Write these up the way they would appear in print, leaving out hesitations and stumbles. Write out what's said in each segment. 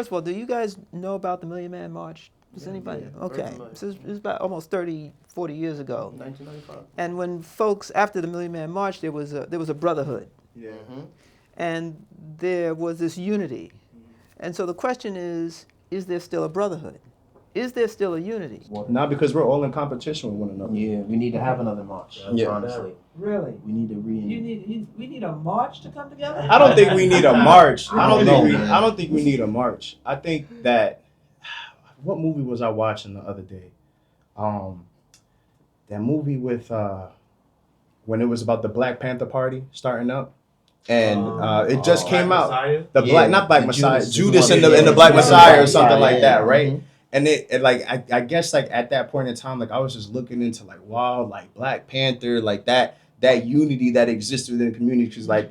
First of all, do you guys know about the Million Man March? Does anybody? Okay. So it was about almost 30, 40 years ago. 1995. And when folks, after the Million Man March, there was a brotherhood. Yeah. And there was this unity. And so the question is there still a brotherhood? Is there still a unity? Not because we're all in competition with one another. Yeah, we need to have another march. Yeah. Honestly, Really? we need to We need a march to come together? I don't think we need a march. I don't No, think we. man. I don't think we need a march. I think that. What movie was I watching the other day? That movie with when it was about the Black Panther Party starting up, and it just came out. Messiah? The Yeah, Black, not Black the Messiah, Judas Judas one. and the Yeah, Black yeah, Messiah yeah, or something yeah, like yeah, that, yeah. right? Mhm. And it like I guess like at that point in time, like I was just looking into like wow, like Black Panther, like that unity that existed within the community, because like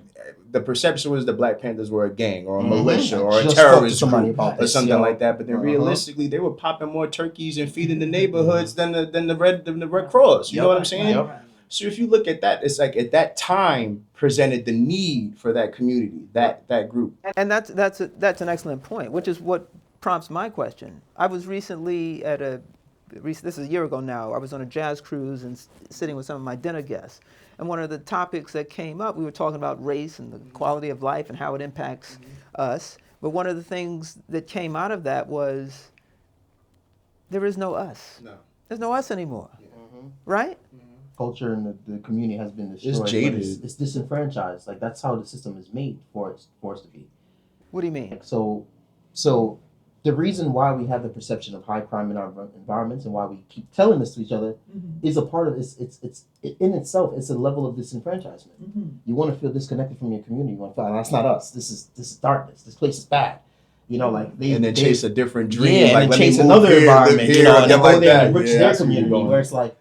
the perception was the Black Panthers were a gang or a militia or a Just talked to terrorist somebody group about or this, something yo. like that. But then Uh-huh. realistically, they were popping more turkeys and feeding the neighborhoods than the Red Cross. You know what I'm saying? Yep. So if you look at that, it's like at that time presented the need for that community, that group. And that's an excellent point, which is what prompts my question. I was recently this is a year ago now, I was on a jazz cruise and sitting with some of my dinner guests. And one of the topics that came up, we were talking about race and the quality of life and how it impacts us. But one of the things that came out of that was there is no us. No. There's no us anymore, right? Culture and the community has been destroyed. but jaded. It's disenfranchised. Like that's how the system is made for us to be. What do you mean? So the reason why we have the perception of high crime in our environments and why we keep telling this to each other is a part of it's in itself. It's a level of disenfranchisement. You want to feel disconnected from your community. You want to feel that's not us. This is darkness. This place is bad. You know, like And then chase a different dream. Yeah, like and let then me chase move another here, live environment. here, You know, and get then go like there that. and enrich Yeah, their that's where you're community. going. Where it's like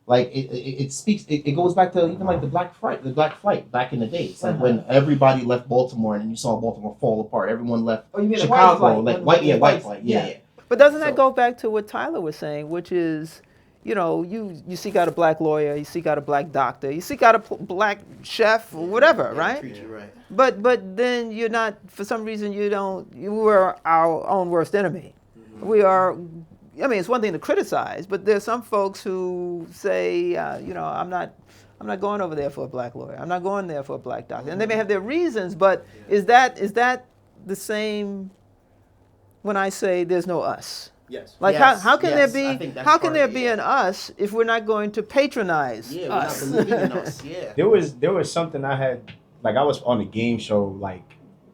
it speaks. It goes back to even like the Black Flight back in the day. It's like when everybody left Baltimore and then you saw Baltimore fall apart. Everyone left Oh, you mean Chicago, like white flight. Yeah. But doesn't that So- go back to what Tyler was saying, which is, you seek out a black lawyer, you seek out a black doctor, you seek out a black chef or whatever, right? Right. But then you're not, for some reason you are our own worst enemy. We are, it's one thing to criticize, but there's some folks who say, I'm not going over there for a black lawyer. I'm not going there for a black doctor. And they may have their reasons, but is that the same when I say there's no us? Yes. Like Yes, how can yes, I there think be that's how can part there of it, be yeah. an us if we're not going to patronize Yeah, us? we're not believing in us. Yeah. There was something I had, like I was on a game show like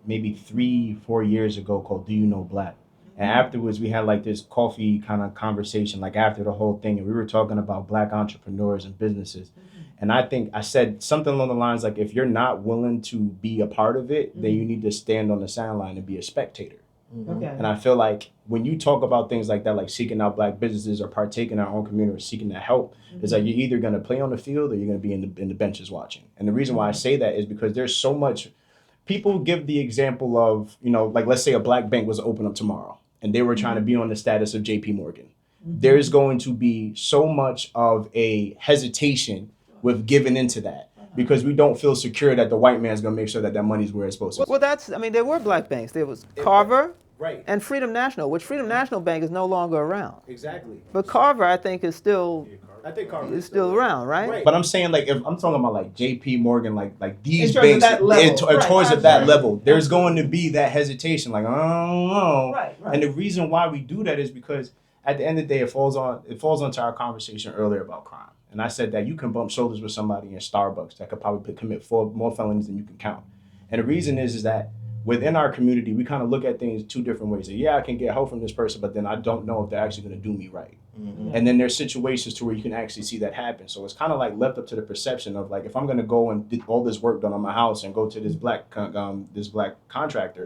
maybe 3-4 years ago called Do You Know Black? And afterwards we had like this coffee kind of conversation like after the whole thing, and we were talking about black entrepreneurs and businesses. And I think I said something along the lines like if you're not willing to be a part of it, then you need to stand on the sideline and be a spectator. Okay. And I feel like when you talk about things like that, like seeking out black businesses or partaking in our own community or seeking that help, it's like you're either going to play on the field or you're going to be in the benches watching. And the reason why I say that is because there's so much. People give the example of, like let's say a black bank was to open up tomorrow and they were trying to be on the status of JP Morgan. There's going to be so much of a hesitation with giving into that because we don't feel secure that the white man's going to make sure that that money's where it's supposed to be. Well, there were black banks. There was Carver Right. and Freedom National, which Freedom National Bank is no longer around. Exactly. But Carver, I think, is still I think Carver is still around, right? But I'm saying like if I'm talking about like J.P. Morgan, like these In terms of banks, that level. in Right, towards at that absolutely. level, there's going to be that hesitation, like I don't know. Right. And the reason why we do that is because at the end of the day, it falls onto our conversation earlier about crime. And I said that you can bump shoulders with somebody in Starbucks that could probably commit 4 more felonies than you can count. And the reason is that within our community, we kind of look at things 2 different ways. So, yeah, I can get help from this person, but then I don't know if they're actually going to do me right. And then there's situations to where you can actually see that happen. So it's kind of like left up to the perception of like if I'm going to go and get all this work done on my house and go to this black contractor,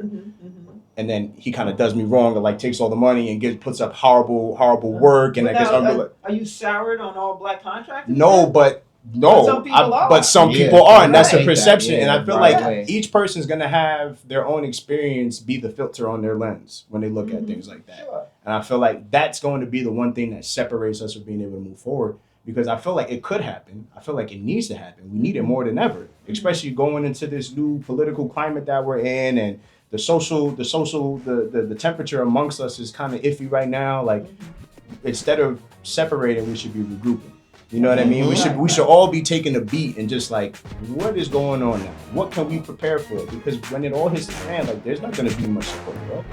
and then he kind of does me wrong or like takes all the money and puts up horrible work and I guess are you soured on all black contractors? no, but no, But some people are. but some Yeah, people are, and that's right. a perception. Yeah, and I feel right. like each person's gonna have their own experience be the filter on their lens when they look at things like that. Sure. And I feel like that's going to be the one thing that separates us from being able to move forward. Because I feel like it could happen. I feel like it needs to happen. We need it more than ever, especially going into this new political climate that we're in, and the temperature amongst us is kind of iffy right now. Like, instead of separating, we should be regrouping. You know what I mean? We should all be taking a beat and just like, what is going on now? What can we prepare for? Because when it all hits the fan, like, there's not gonna be much support, bro.